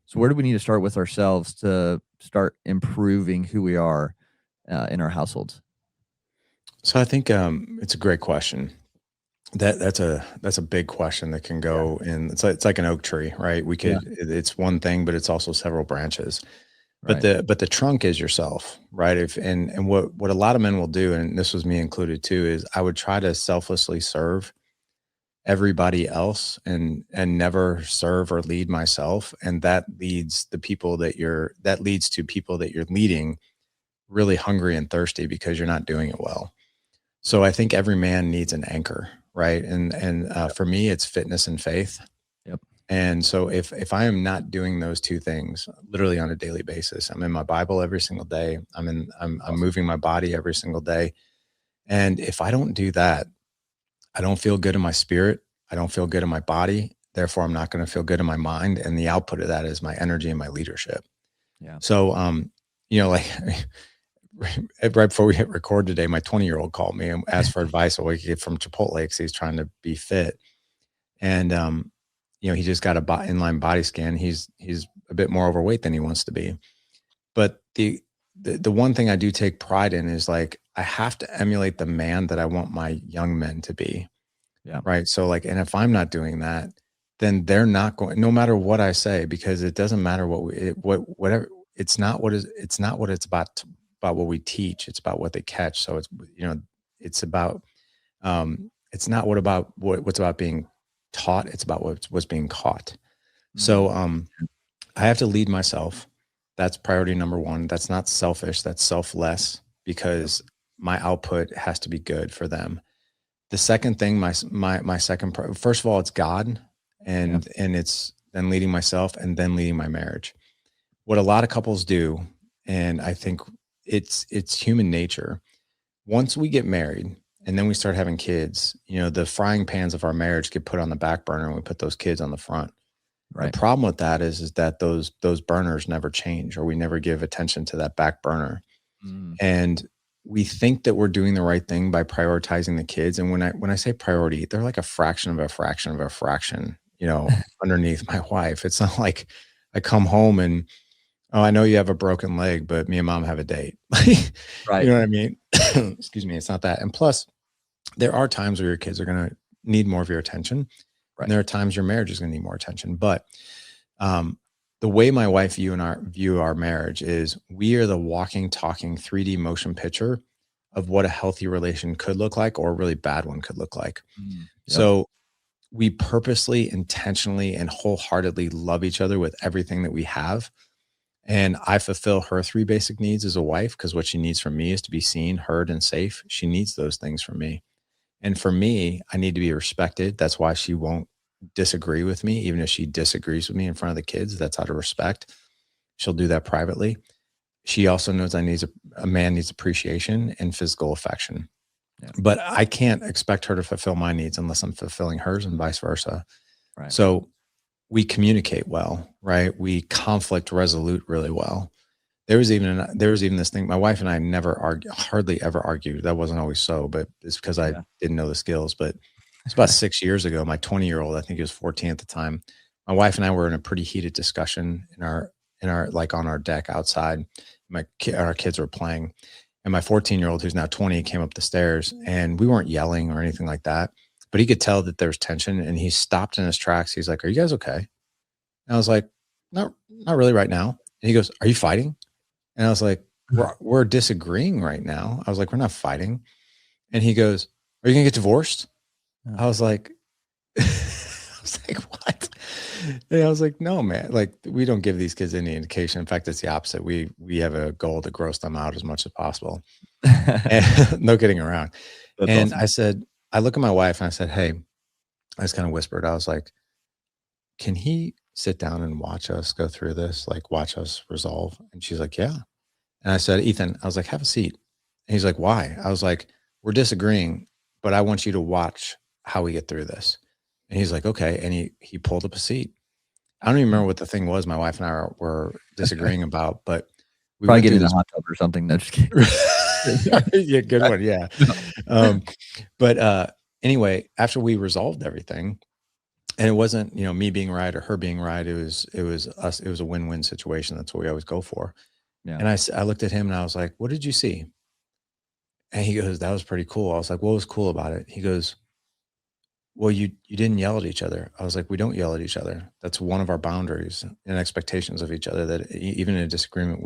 So where do we need to start with ourselves to start improving who we are in our households? So I think it's a great question. That's a big question that can Yeah. go in. It's like an oak tree, right? Yeah. It's one thing, but it's also several branches. But Right. the trunk is yourself, right? If and what a lot of men will do, and this was me included too, is I would try to selflessly serve everybody else and never serve or lead myself, and that leads to people that you're leading really hungry and thirsty because you're not doing it well. So I think every man needs an anchor, right? And Yep. for me, it's fitness and faith. Yep. And so if I am not doing those two things literally on a daily basis, I'm in my Bible every single day. I'm Awesome. moving my body every single day. And if I don't do that, I don't feel good in my spirit. I don't feel good in my body. Therefore, I'm not going to feel good in my mind. And the output of that is my energy and my leadership. Yeah. So, like right before we hit record today, my 20-year-old called me and asked for advice on what he could get from Chipotle because he's trying to be fit. And he just got a inline body scan. He's a bit more overweight than he wants to be. But the one thing I do take pride in is like I have to emulate the man that I want my young men to be. Yeah. Right. So like, and if I'm not doing that, then they're not going, no matter what I say, because it doesn't matter whatever, it's not what it's about what we teach. It's about what they catch. So it's about, it's not what's about being taught. It's about what's being caught. Mm. So, I have to lead myself. That's priority number one. That's not selfish. That's selfless Yep. because my output has to be good for them. The second thing, my second, first of all, it's God, Yeah. and it's then leading myself and then leading my marriage. What a lot of couples do, and I think it's human nature. Once we get married and then we start having kids, the frying pans of our marriage get put on the back burner and we put those kids on the front. The Right. problem with that is that those burners never change, or we never give attention to that back burner. Mm. And we think that we're doing the right thing by prioritizing the kids. And when I say priority, they're like a fraction of a fraction of a fraction, underneath my wife. It's not like I come home and, oh, I know you have a broken leg, but me and mom have a date. You Right. know what I mean? Excuse me. It's not that. And plus, there are times where your kids are going to need more of your attention. And Right. there are times your marriage is going to need more attention. But um, the way my wife view our marriage is we are the walking, talking 3D motion picture of what a healthy relation could look like or a really bad one could look like. Mm. Yep. So we purposely, intentionally, and wholeheartedly love each other with everything that we have. And I fulfill her three basic needs as a wife because what she needs from me is to be seen, heard, and safe. She needs those things from me. And for me, I need to be respected. That's why she won't disagree with me, even if she disagrees with me in front of the kids. That's out of respect. She'll do that privately. She also knows a man needs appreciation and physical affection. Yeah. But I can't expect her to fulfill my needs unless I'm fulfilling hers and vice versa. Right. So we communicate well, right? We conflict resolute really well. There was even this thing. My wife and I hardly ever argued. That wasn't always so, but it's because I Yeah. didn't know the skills. But it's about 6 years ago. My 20-year-old, I think he was 14 at the time. My wife and I were in a pretty heated discussion in our like on our deck outside. Our kids were playing, and my 14-year-old, who's now 20, came up the stairs, and we weren't yelling or anything like that, but he could tell that there was tension, and he stopped in his tracks. He's like, "Are you guys okay?" And I was like, "Not really right now." And he goes, "Are you fighting?" And I was like, we're disagreeing right now. I was like, "We're not fighting." And he goes, "Are you gonna get divorced?" Yeah. I was like, I was like, "What?" And I was like, "No, man. Like, we don't give these kids any indication. In fact, it's the opposite. We have a goal to gross them out as much as possible, and no kidding around." That's And awesome. I said, I look at my wife and I said, "Hey," I just kind of whispered. I was like, "Can he sit down and watch us go through this? Like, watch us resolve?" And she's like, "Yeah." And I said, "Ethan," I was like, "have a seat." And he's like, "Why?" I was like, "We're disagreeing, but I want you to watch how we get through this." And he's like, "Okay." And he pulled up a seat. I don't even Mm. remember what the thing was my wife and I were disagreeing about, but we Probably went get through in a this. hot tub or something. No, just kidding. Yeah, good one. Yeah. No. Um, but anyway, after we resolved everything, And it wasn't, me being right or her being right. It was us. It was a win-win situation. That's what we always go for. Yeah. And I looked at him and I was like, "What did you see?" And he goes, "That was pretty cool." I was like, "What was cool about it?" He goes, "Well, you didn't yell at each other." I was like, "We don't yell at each other. That's one of our boundaries and expectations of each other, that even in a disagreement,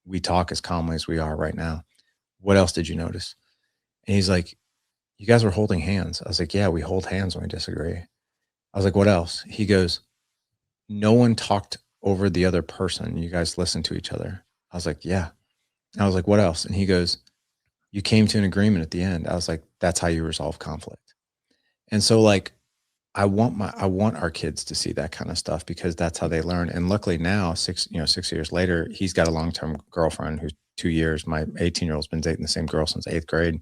we talk as calmly as we are right now. What else did you notice?" And he's like, "You guys were holding hands." I was like, "Yeah, we hold hands when we disagree." I was like, "What else?" He goes, "No one talked over the other person. You guys listened to each other." I was like, "Yeah." I was like, "What else?" And he goes, "You came to an agreement at the end." I was like, "That's how you resolve conflict." And so, like, I want our kids to see that kind of stuff because that's how they learn. And luckily now, 6 years later, he's got a long-term girlfriend who's 2 years. My 18-year-old's been dating the same girl since eighth grade.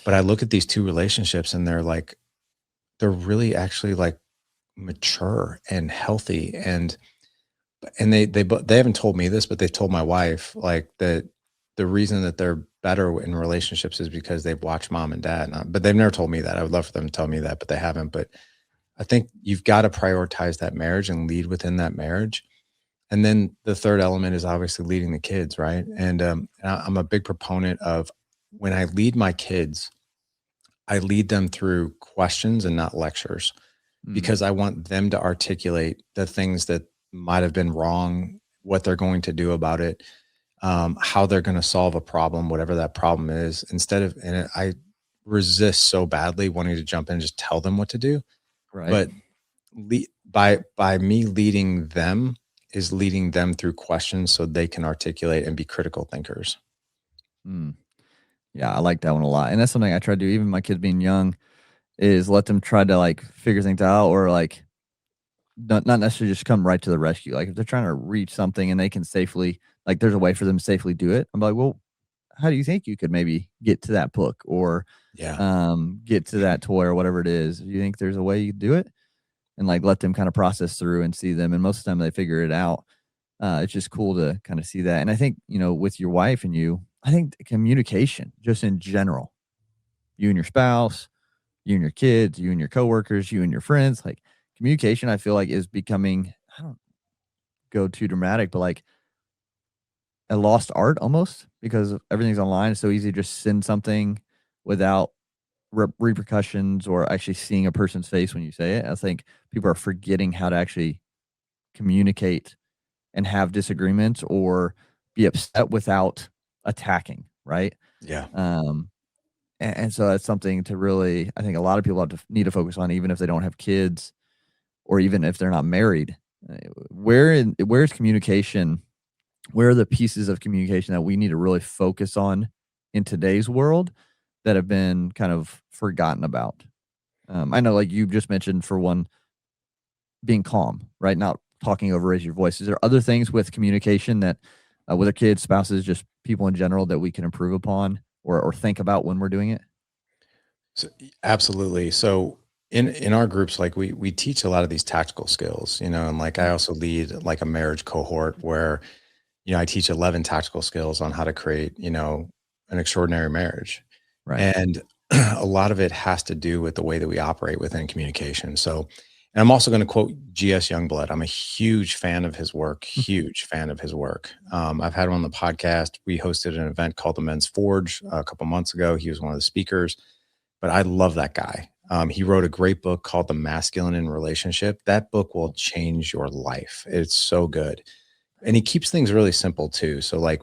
But I look at these two relationships and they're really actually like mature and healthy. And they haven't told me this, but they've told my wife like that the reason that they're better in relationships is because they've watched mom and dad. But they've never told me that. I would love for them to tell me that, but they haven't. But I think you've got to prioritize that marriage and lead within that marriage. And then the third element is obviously leading the kids, right? And I'm a big proponent of when I lead my kids, I lead them through questions and not lectures Mm, because I want them to articulate the things that might have been wrong, what they're going to do about it, how they're going to solve a problem, whatever that problem is. I resist so badly wanting to jump in and just tell them what to do. right. But by me leading them is leading them through questions so they can articulate and be critical thinkers. Mm. Yeah, I like that one a lot. And that's something I try to do, even my kids being young, is let them try to like figure things out or like not necessarily just come right to the rescue. Like if they're trying to reach something and they can safely, like there's a way for them to safely do it. I'm like, well, how do you think you could maybe get to that book or Yeah. get to that toy or whatever it is? Do you think there's a way you could do it? And like let them kind of process through and see them. And most of the time they figure it out. It's just cool to kind of see that. And I think, with your wife and you, I think communication just in general, you and your spouse, you and your kids, you and your coworkers, you and your friends, like communication, I feel like is becoming, I don't go too dramatic, but like a lost art almost because everything's online. It's so easy to just send something without repercussions or actually seeing a person's face when you say it. I think people are forgetting how to actually communicate and have disagreements or be upset without attacking, right? Yeah. Um, and so that's something to really, I think a lot of people need to focus on, even if they don't have kids or even if they're not married. Where's communication? Where are the pieces of communication that we need to really focus on in today's world that have been kind of forgotten about? I know, like you just mentioned, for one, being calm, right? Not talking over raise your voice. Is there other things with communication that with our kids, spouses, just people in general that we can improve upon or think about when we're doing it? So, absolutely. So in our groups, like we teach a lot of these tactical skills, and like I Mm, also lead like a marriage cohort where, I teach 11 tactical skills on how to create, an extraordinary marriage. right. And a lot of it has to do with the way that we operate within communication. So, and I'm also going to quote GS Youngblood. I'm a huge fan of his work, huge fan of his work. I've had him on the podcast. We hosted an event called the Men's Forge a couple months ago. He was one of the speakers, but I love that guy. He wrote a great book called The Masculine in Relationship. That book will change your life. It's so good. And he keeps things really simple too. So, like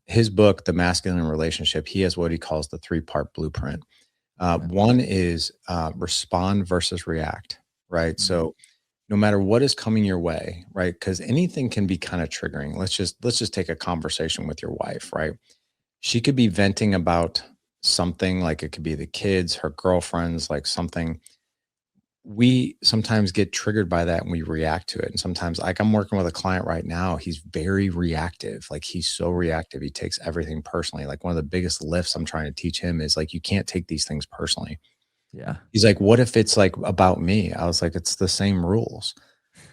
his book, The Masculine Relationship, he has what he calls the three-part blueprint. Okay. One is respond versus react, right? Mm, So no matter what is coming your way, right? Because anything can be kind of triggering. Let's just take a conversation with your wife, right? She could be venting about something, like it could be the kids, her girlfriends, like something. We sometimes get triggered by that and we react to it. And sometimes, like I'm working with a client right now, he's very reactive. Like he's so reactive. He takes everything personally. Like one of the biggest lifts I'm trying to teach him is like, you can't take these things personally. yeah. He's like, what if it's like about me? I was like, it's the same rules.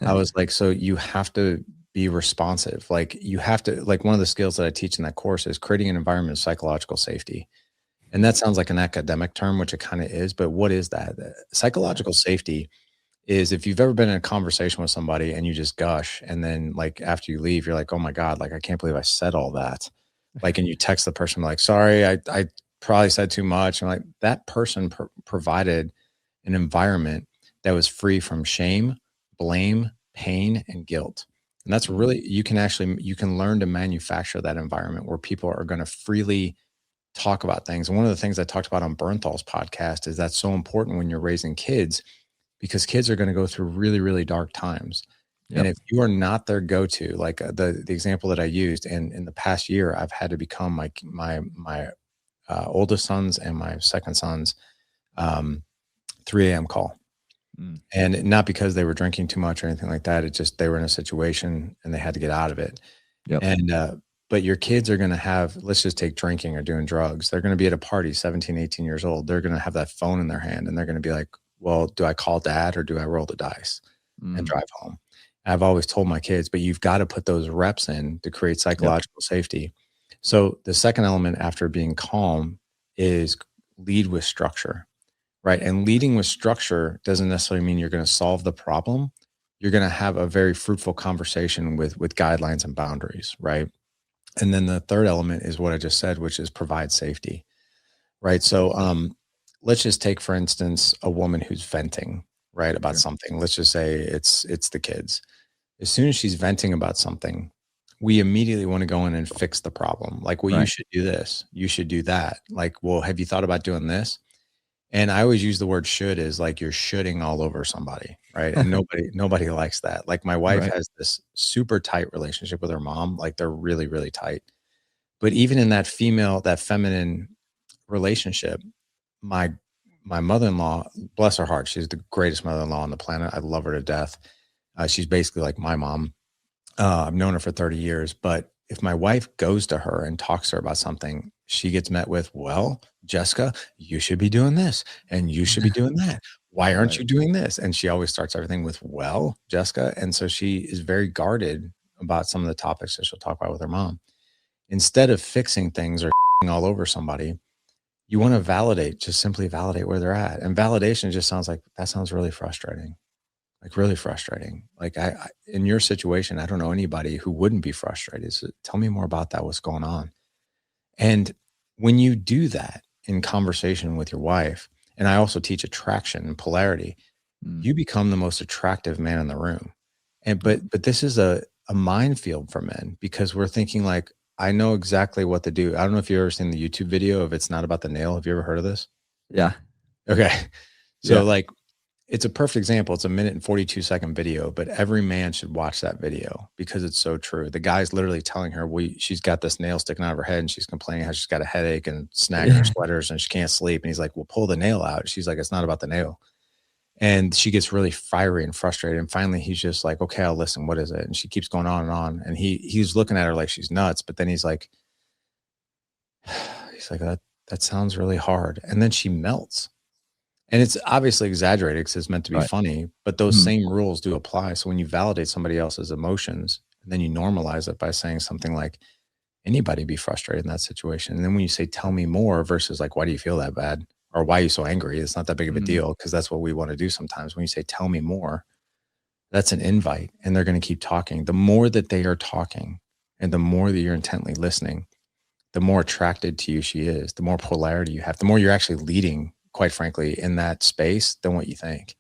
I was like, so you have to be responsive. Like you have to, like one of the skills that I teach in that course is creating an environment of psychological safety. And that sounds like an academic term, which it kind of is, but what is that? Psychological safety is if you've ever been in a conversation with somebody and you just gush, and then like after you leave, you're like, oh my God, like I can't believe I said all that. Like, and you text the person like, sorry, I probably said too much. And like that person provided an environment that was free from shame, blame, pain, and guilt. And that's Mm. really, you can learn to manufacture that environment where people are going to freely talk about things. And one of the things I talked about on Bernthal's podcast is that's so important when you're raising kids, because kids are going to go through really, really dark times. And Yep. if you are not their go-to, like the example that I used, and in the past year, I've had to become my oldest son's and my second son's um, 3 a.m. call. Mm. And not because they were drinking too much or anything like that. It just, they were in a situation and they had to get out of it. Yep. And, but your kids are going to have, let's just take drinking or doing drugs. They're going to be at a party, 17, 18 years old. They're going to have that phone in their hand and they're going to be like, well, do I call dad or do I roll the dice and Mm. drive home? I've always told my kids, but you've got to put those reps in to create Yep. psychological safety. So the second element after being calm is lead with structure, right? And leading with structure doesn't necessarily mean you're going to solve the problem. You're going to have a very fruitful conversation with guidelines and boundaries, right? And then the third element is what I just said, which is provide safety, right? So let's just take, for instance, a woman who's venting, right, about Sure. something. Let's just say it's the kids. As soon as she's venting about something, we immediately want to go in and fix the problem. Like, well, you Right. should do this, you should do that. Like, well, have you thought about doing this? And I always use the word should as like you're shoulding all over somebody, right? And nobody likes that. Like my wife Right. has this super tight relationship with her mom, like they're really, really tight. But even in that feminine relationship, my my mother-in-law, bless her heart, she's the greatest mother-in-law on the planet. I love her to death. She's basically like my mom. I've known her for 30 years, but if my wife goes to her and talks to her about something, she gets met with, well, Jessica, you should be doing this and you should be doing that. Why aren't Right. you doing this? And she always starts everything with, well, Jessica. And so she is very guarded about some of the topics that she'll talk about with her mom. Instead of fixing things or all over somebody, you want to validate, just simply validate where they're at. And validation just sounds like that sounds really frustrating, like really frustrating. Like in your situation, I don't know anybody who wouldn't be frustrated. So tell me more about that. What's going on? And when you do that in conversation with your wife, and I also teach attraction and polarity, Mm. you become the most attractive man in the room. And Yep. but this is a minefield for men because we're thinking like, I know exactly what to do. I don't know if you've ever seen the YouTube video of It's Not About the Nail. Have you ever heard of this? Yeah. Okay. So Yeah. like it's a perfect example. It's a minute and 42-second video, but every man should watch that video because it's so true. The guy's literally telling her she's got this nail sticking out of her head and she's complaining how she's got a headache and snagging her Yeah. sweaters and she can't sleep. And he's like, well, pull the nail out. She's like, it's not about the nail. And she gets really fiery and frustrated. And finally he's just like, okay, I'll listen. What is it? And she keeps going on and on. And he's looking at her like she's nuts. But then he's like, that sounds really hard. And then she melts. And it's obviously exaggerated because it's meant to be Right. funny, but those Mhm. same rules do apply. So when you validate somebody else's emotions, and then you normalize it by saying something like, anybody be frustrated in that situation. And then when you say, tell me more versus like, why do you feel that bad? Or why are you so angry? It's not that big of a Mhm. deal because that's what we want to do sometimes. When you say, tell me more, that's an invite and they're going to keep talking. The more that they are talking and the more that you're intently listening, the more attracted to you she is, the more polarity you have, the more you're actually leading, quite frankly, in that space than what you think.